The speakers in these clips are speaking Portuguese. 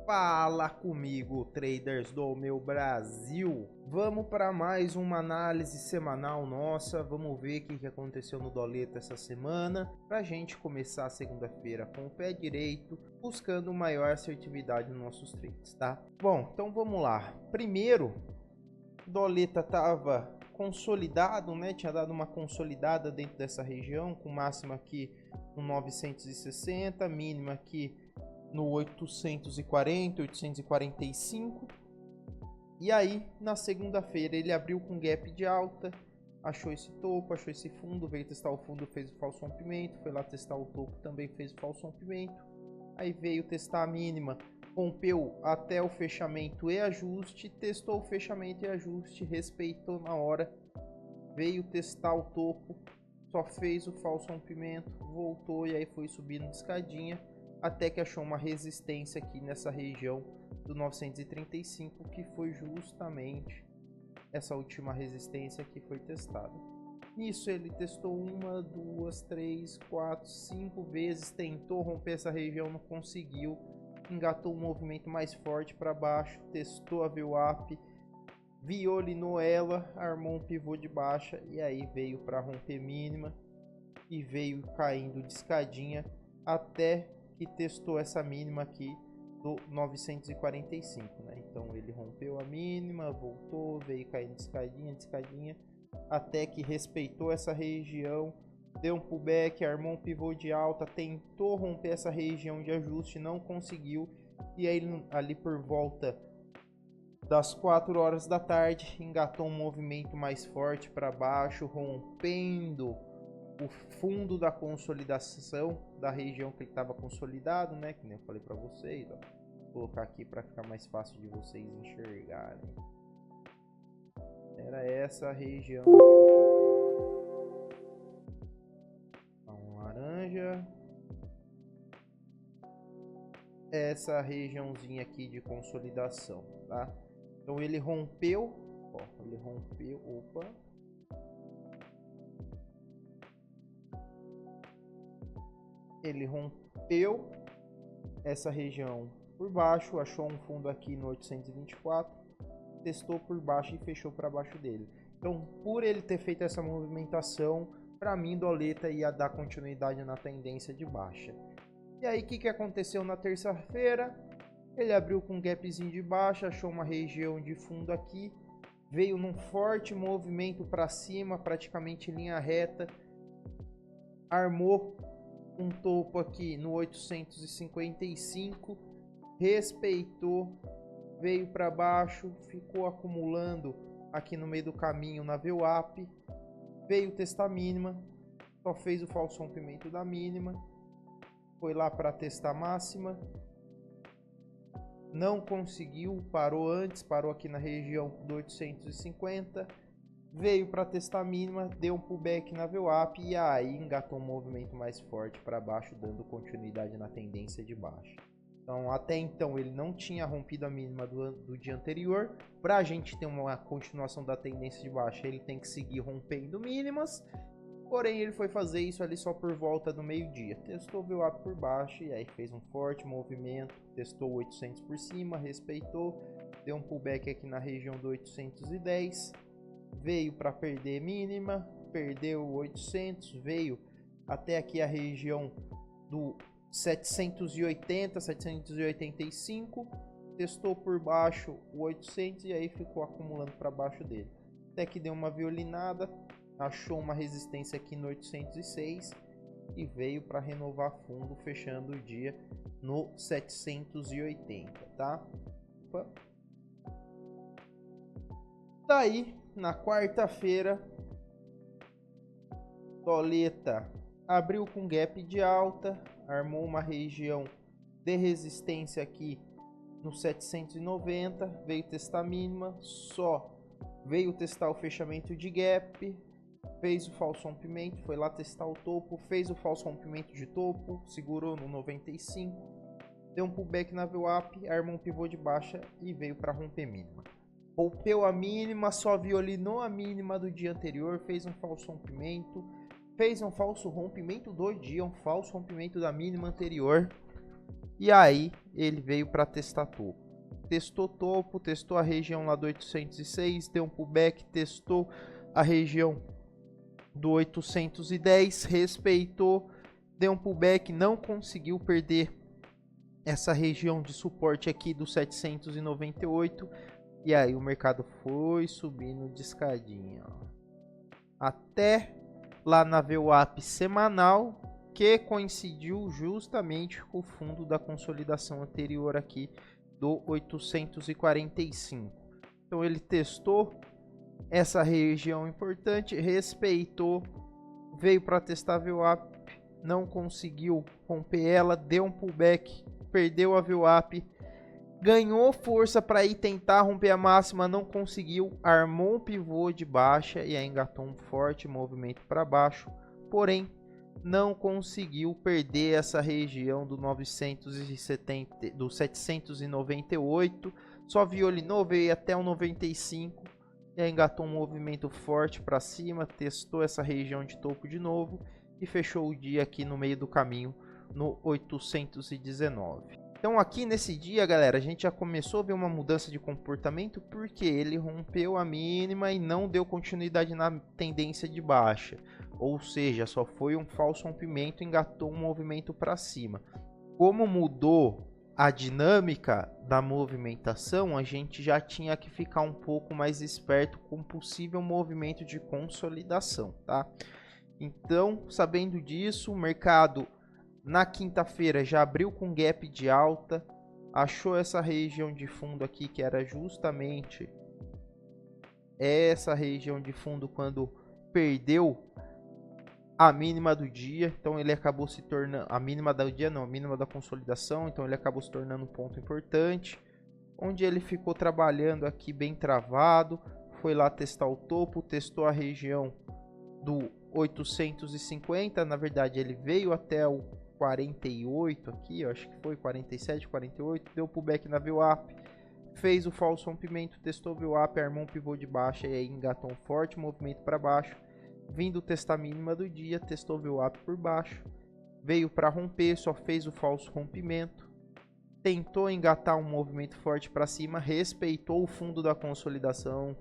Fala comigo, traders do meu Brasil. Vamos para mais uma análise semanal nossa. Vamos ver o que aconteceu no Doleta essa semana, para a gente começar a segunda-feira com o pé direito, buscando maior assertividade nos nossos trades, tá? Bom, então vamos lá. Primeiro, o Doleta estava consolidado, né? Tinha dado uma consolidada dentro dessa região, com máxima aqui no 960, mínima aqui no 840, 845. E aí, na segunda-feira, ele abriu com gap de alta, achou esse topo, achou esse fundo, veio testar o fundo, fez o falso rompimento, foi lá testar o topo, também fez o falso rompimento. Aí veio testar a mínima, rompeu até o fechamento e ajuste, testou o fechamento e ajuste, respeitou na hora, veio testar o topo, só fez o falso rompimento, voltou e aí foi subindo de escadinha, até que achou uma resistência aqui nessa região do 935, que foi justamente essa última resistência que foi testada. Nisso ele testou uma, duas, três, quatro, 5 vezes, tentou romper essa região, não conseguiu, engatou um movimento mais forte para baixo, testou a VWAP, violinou ela, armou um pivô de baixa e aí veio para romper mínima e veio caindo de escadinha até que testou essa mínima aqui do 945, né? Então ele rompeu a mínima, voltou, veio caindo de escadinha, até que respeitou essa região, deu um pullback, armou um pivô de alta, tentou romper essa região de ajuste, não conseguiu, e aí ali por volta das 4 horas da tarde engatou um movimento mais forte para baixo, rompendo o fundo da consolidação da região que ele estava consolidado, né? Que nem eu falei para vocês, ó. Vou colocar aqui para ficar mais fácil de vocês enxergarem. Era essa região. Um laranja. Essa regiãozinha aqui de consolidação, tá? Então ele rompeu, ó, ele rompeu, opa. Ele rompeu essa região por baixo, achou um fundo aqui no 824, testou por baixo e fechou para baixo dele. Então, por ele ter feito essa movimentação, para mim, Doleta ia dar continuidade na tendência de baixa. E aí, o que aconteceu na terça-feira? Ele abriu com um gapzinho de baixa, achou uma região de fundo aqui, veio num forte movimento para cima, praticamente em linha reta, armou um topo aqui no 855, respeitou, veio para baixo, ficou acumulando aqui no meio do caminho na VWAP, veio testar a mínima, só fez o falso rompimento da mínima, foi lá para testar a máxima, não conseguiu, parou antes, parou aqui na região do 850, veio para testar a mínima, deu um pullback na VWAP e aí engatou um movimento mais forte para baixo, dando continuidade na tendência de baixa. Então, até então ele não tinha rompido a mínima do dia anterior. Para a gente ter uma continuação da tendência de baixa, ele tem que seguir rompendo mínimas. Porém, ele foi fazer isso ali só por volta do meio-dia. Testou o VWAP por baixo e aí fez um forte movimento, testou 800 por cima, respeitou, deu um pullback aqui na região do 810. Veio para perder mínima, perdeu 800, veio até aqui a região do 780, 785, testou por baixo o 800 e aí ficou acumulando para baixo dele. Até que deu uma violinada, achou uma resistência aqui no 806 e veio para renovar fundo, fechando o dia no 780, tá? Opa. Daí, na quarta-feira, Doleta abriu com gap de alta, armou uma região de resistência aqui no 790, veio testar a mínima, só veio testar o fechamento de gap, fez o falso rompimento, foi lá testar o topo, fez o falso rompimento de topo, segurou no 95, deu um pullback na VWAP, armou um pivô de baixa e veio para romper mínima. Rompeu a mínima, só violinou a mínima do dia anterior, fez um falso rompimento, fez um falso rompimento do dia, um falso rompimento da mínima anterior. E aí ele veio para testar topo. Testou topo, testou a região lá do 806, deu um pullback, testou a região do 810, respeitou, deu um pullback, não conseguiu perder essa região de suporte aqui do 798. E aí o mercado foi subindo de escadinha, ó, até lá na VWAP semanal, que coincidiu justamente com o fundo da consolidação anterior aqui do 845. Então ele testou essa região importante, respeitou, veio para testar a VWAP, não conseguiu romper ela, deu um pullback, perdeu a VWAP, ganhou força para ir tentar romper a máxima, não conseguiu, armou um pivô de baixa e aí engatou um forte movimento para baixo, porém não conseguiu perder essa região do 970, do 798, só violinou, veio até o 95 e aí engatou um movimento forte para cima, testou essa região de topo de novo e fechou o dia aqui no meio do caminho no 819. Então aqui nesse dia, galera, a gente já começou a ver uma mudança de comportamento porque ele rompeu a mínima e não deu continuidade na tendência de baixa. Ou seja, só foi um falso rompimento e engatou um movimento para cima. Como mudou a dinâmica da movimentação, a gente já tinha que ficar um pouco mais esperto com possível movimento de consolidação, tá? Então, sabendo disso, o mercado na quinta-feira já abriu com gap de alta, achou essa região de fundo aqui que era justamente essa região de fundo quando perdeu a mínima do dia, então ele acabou se tornando, a mínima do dia não, a mínima da consolidação, então ele acabou se tornando um ponto importante, onde ele ficou trabalhando aqui bem travado, foi lá testar o topo, testou a região do 850, na verdade ele veio até o 48 aqui, acho que foi 47, 48, deu pullback na VWAP, fez o falso rompimento, testou o VWAP, armou um pivô de baixa e aí engatou um forte movimento para baixo, vindo testar a mínima do dia, testou o VWAP por baixo, veio para romper, só fez o falso rompimento, tentou engatar um movimento forte para cima, respeitou o fundo da consolidação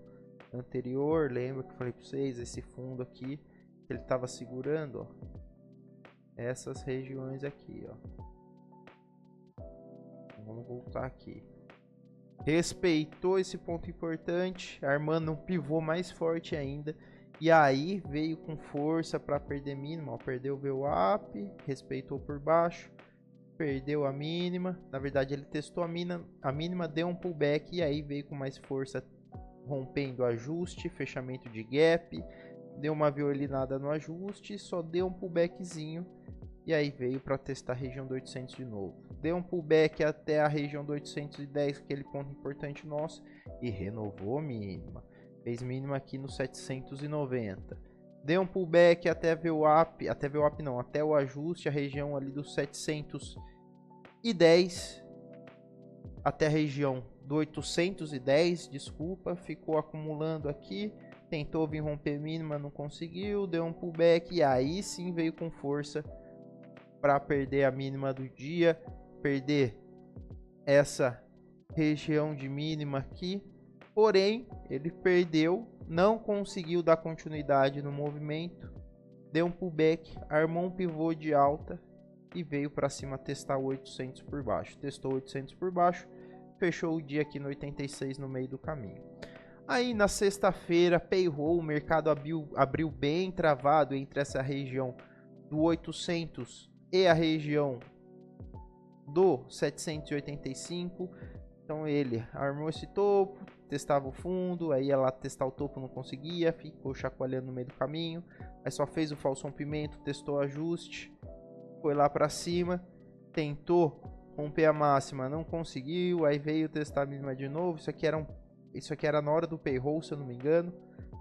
anterior, lembra que eu falei para vocês, esse fundo aqui, que ele estava segurando, ó, essas regiões aqui, ó. Vamos voltar aqui. Respeitou esse ponto importante, armando um pivô mais forte ainda. E aí veio com força para perder mínima, ó, perdeu o VWAP, respeitou por baixo, perdeu a mínima. Na verdade ele testou a mínima, deu um pullback e aí veio com mais força, rompendo ajuste, fechamento de gap. Deu uma violinada no ajuste, só deu um pullbackzinho e aí veio para testar a região do 800 de novo. Deu um pullback até a região do 810, aquele ponto importante nosso, e renovou a mínima. Fez mínima aqui no 790. Deu um pullback até VWAP, até o ajuste, a região ali do 710, até a região do 810, desculpa, ficou acumulando aqui. Tentou vir romper mínima, não conseguiu, deu um pullback e aí sim veio com força para perder a mínima do dia, perder essa região de mínima aqui. Porém, ele perdeu, não conseguiu dar continuidade no movimento, deu um pullback, armou um pivô de alta e veio para cima testar o 800 por baixo. Testou 800 por baixo, fechou o dia aqui no 86 no meio do caminho. Aí na sexta-feira, payroll, o mercado abriu bem travado entre essa região do 800 e a região do 785. Então ele armou esse topo, testava o fundo, aí ia lá testar o topo, não conseguia, ficou chacoalhando no meio do caminho. Aí só fez o falso rompimento, testou o ajuste, foi lá para cima, tentou romper a máxima, não conseguiu, aí veio testar a mínima de novo. Isso aqui era na hora do payroll, se eu não me engano.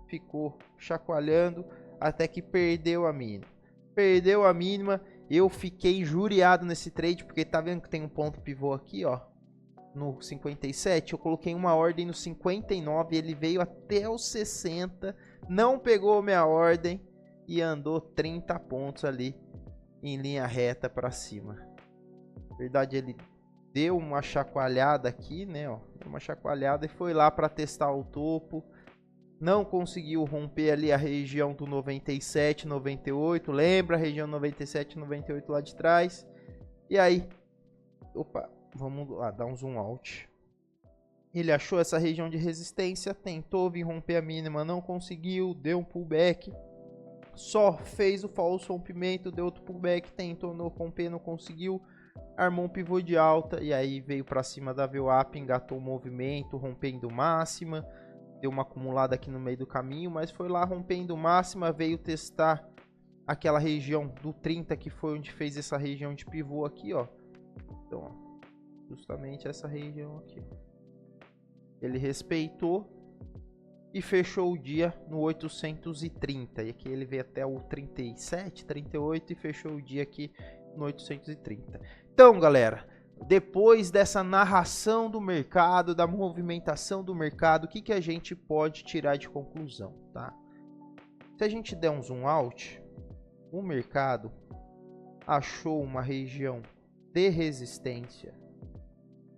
Ficou chacoalhando até que perdeu a mínima. Perdeu a mínima, eu fiquei injuriado nesse trade, porque tá vendo que tem um ponto pivô aqui, ó, no 57. Eu coloquei uma ordem no 59, ele veio até os 60, não pegou minha ordem e andou 30 pontos ali em linha reta para cima. Na verdade, ele deu uma chacoalhada aqui, né, ó, deu uma chacoalhada e foi lá para testar o topo. Não conseguiu romper ali a região do 97, 98, lembra a região 97, 98 lá de trás. E aí, opa, vamos lá, dar um zoom out. Ele achou essa região de resistência, tentou vir romper a mínima, não conseguiu, deu um pullback. Só fez o falso rompimento, deu outro pullback, tentou não romper, não conseguiu. Armou um pivô de alta e aí veio para cima da VWAP, engatou o movimento, rompendo máxima. Deu uma acumulada aqui no meio do caminho, mas foi lá rompendo máxima, veio testar aquela região do 30, que foi onde fez essa região de pivô aqui, ó. Então, ó, justamente essa região aqui. Ele respeitou e fechou o dia no 830. E aqui ele veio até o 37, 38 e fechou o dia aqui no 830. Então, galera, depois dessa narração do mercado, da movimentação do mercado, o que a gente pode tirar de conclusão, tá? Se a gente der um zoom out, o mercado achou uma região de resistência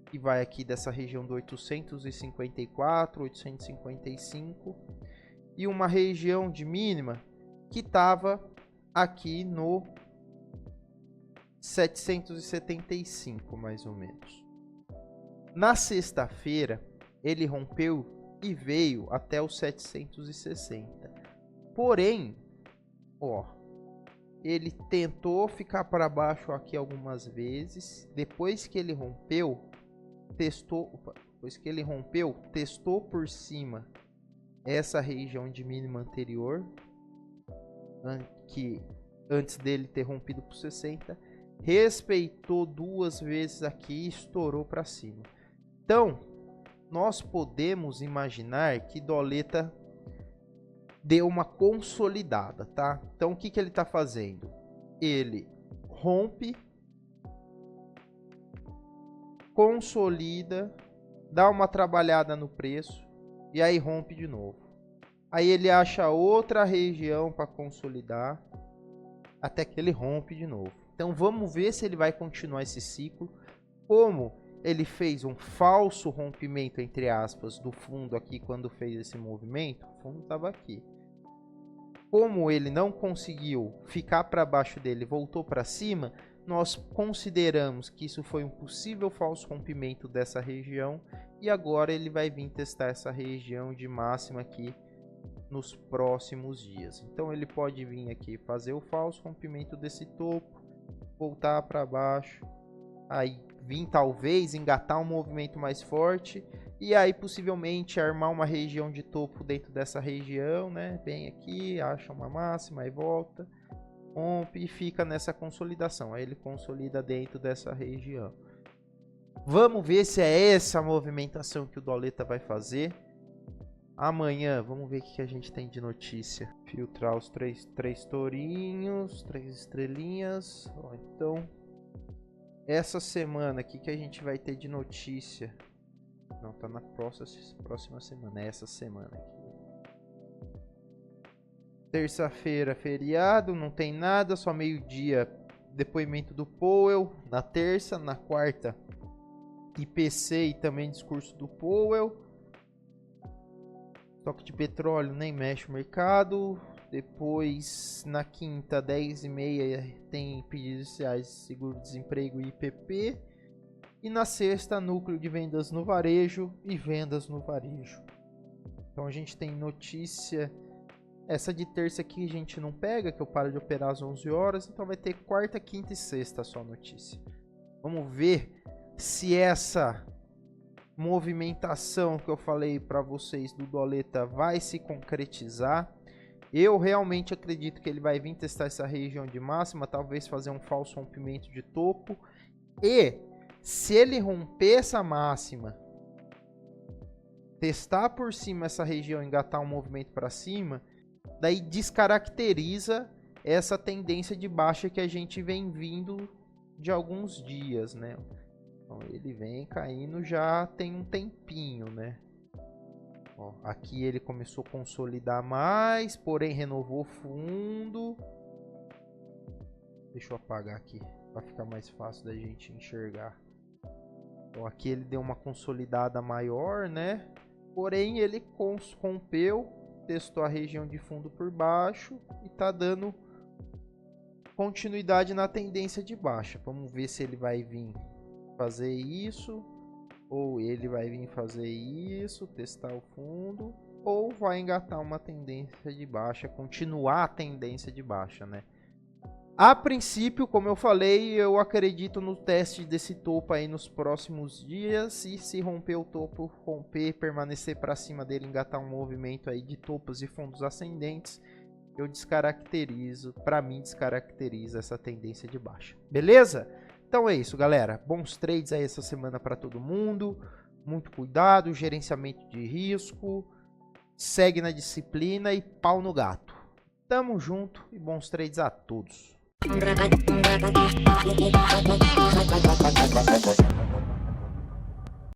que vai aqui dessa região do 854, 855 e uma região de mínima que estava aqui no 775 mais ou menos. Na sexta-feira ele rompeu e veio até os 760. Porém, ó, ele tentou ficar para baixo aqui algumas vezes. Depois que ele rompeu, testou por cima essa região de mínima anterior, que antes dele ter rompido por 60, respeitou duas vezes aqui e estourou para cima. Então, nós podemos imaginar que Doleta deu uma consolidada, tá? Então, o que ele está fazendo? Ele rompe, consolida, dá uma trabalhada no preço e aí rompe de novo. Aí ele acha outra região para consolidar até que ele rompe de novo. Então vamos ver se ele vai continuar esse ciclo. Como ele fez um falso rompimento, entre aspas, do fundo aqui quando fez esse movimento, o fundo estava aqui. Como ele não conseguiu ficar para baixo dele, voltou para cima, nós consideramos que isso foi um possível falso rompimento dessa região e agora ele vai vir testar essa região de máxima aqui nos próximos dias. Então ele pode vir aqui fazer o falso rompimento desse topo, voltar para baixo, aí vir talvez engatar um movimento mais forte e aí possivelmente armar uma região de topo dentro dessa região, né? Vem aqui, acha uma máxima, aí volta, rompe e fica nessa consolidação. Aí ele consolida dentro dessa região. Vamos ver se é essa movimentação que o Doleta vai fazer. Amanhã, vamos ver o que a gente tem de notícia. Filtrar os três tourinhos, 3 estrelinhas. Ó, então, essa semana, o que a gente vai ter de notícia? Não, tá na próxima semana, é essa semana aqui. Terça-feira, feriado, não tem nada, só meio-dia, depoimento do Powell. Na terça, na quarta, IPC e também discurso do Powell. Estoque de petróleo nem mexe o mercado. Depois, na quinta, 10h30, tem pedidos iniciais de seguro-desemprego e IPP. E na sexta, núcleo de vendas no varejo e vendas no varejo. Então a gente tem notícia. Essa de terça aqui a gente não pega, que eu paro de operar às 11 horas. Então vai ter quarta, quinta e sexta só notícia. Vamos ver se essa movimentação que eu falei para vocês do Doleta vai se concretizar. Eu realmente acredito que ele vai vir testar essa região de máxima, talvez fazer um falso rompimento de topo. E se ele romper essa máxima, testar por cima essa região, engatar um movimento para cima, daí descaracteriza essa tendência de baixa que a gente vem vindo de alguns dias, né? Então, ele vem caindo já tem um tempinho, né? Ó, aqui ele começou a consolidar mais, porém renovou fundo. Deixa eu apagar aqui para ficar mais fácil da gente enxergar. Então aqui ele deu uma consolidada maior, né? Porém ele rompeu, testou a região de fundo por baixo e tá dando continuidade na tendência de baixa. Vamos ver se ele vai vir fazer isso, ou ele vai vir fazer isso, testar o fundo, ou vai engatar uma tendência de baixa, continuar a tendência de baixa, né? A princípio, como eu falei, eu acredito no teste desse topo aí nos próximos dias. E se romper o topo, permanecer para cima dele, engatar um movimento aí de topos e fundos ascendentes, eu descaracterizo, para mim descaracteriza essa tendência de baixa. Beleza? Então é isso, galera. Bons trades aí essa semana para todo mundo. Muito cuidado, gerenciamento de risco. Segue na disciplina e pau no gato. Tamo junto e bons trades a todos.